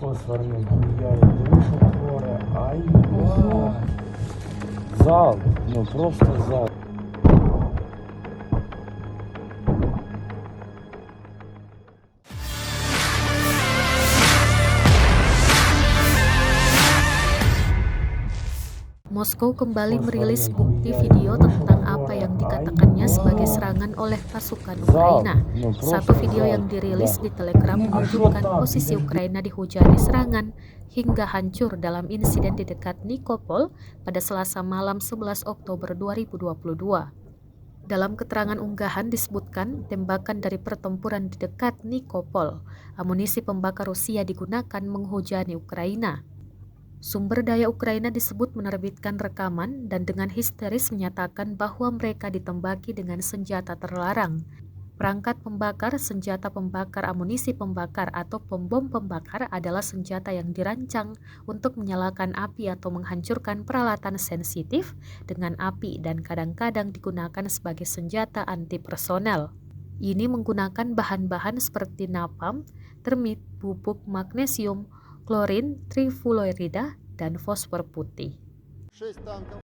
фосфорный хуярит, душу горы, ай, зал, ну просто зал. Moskow kembali merilis bukti video tentang apa yang dikatakannya sebagai serangan oleh pasukan Ukraina. Satu video yang dirilis di Telegram menunjukkan posisi Ukraina dihujani serangan hingga hancur dalam insiden di dekat Nikopol pada Selasa malam 11 Oktober 2022. Dalam keterangan unggahan disebutkan tembakan dari pertempuran di dekat Nikopol, amunisi pembakar Rusia digunakan menghujani Ukraina. Sumber daya Ukraina disebut menerbitkan rekaman dan dengan histeris menyatakan bahwa mereka ditembaki dengan senjata terlarang. Perangkat pembakar, senjata pembakar, amunisi pembakar, atau pembom pembakar adalah senjata yang dirancang untuk menyalakan api atau menghancurkan peralatan sensitif dengan api dan kadang-kadang digunakan sebagai senjata anti-personel. Ini menggunakan bahan-bahan seperti napalm, termit, bubuk magnesium, klorin, trifluorida, dan fosfor putih. 6 танков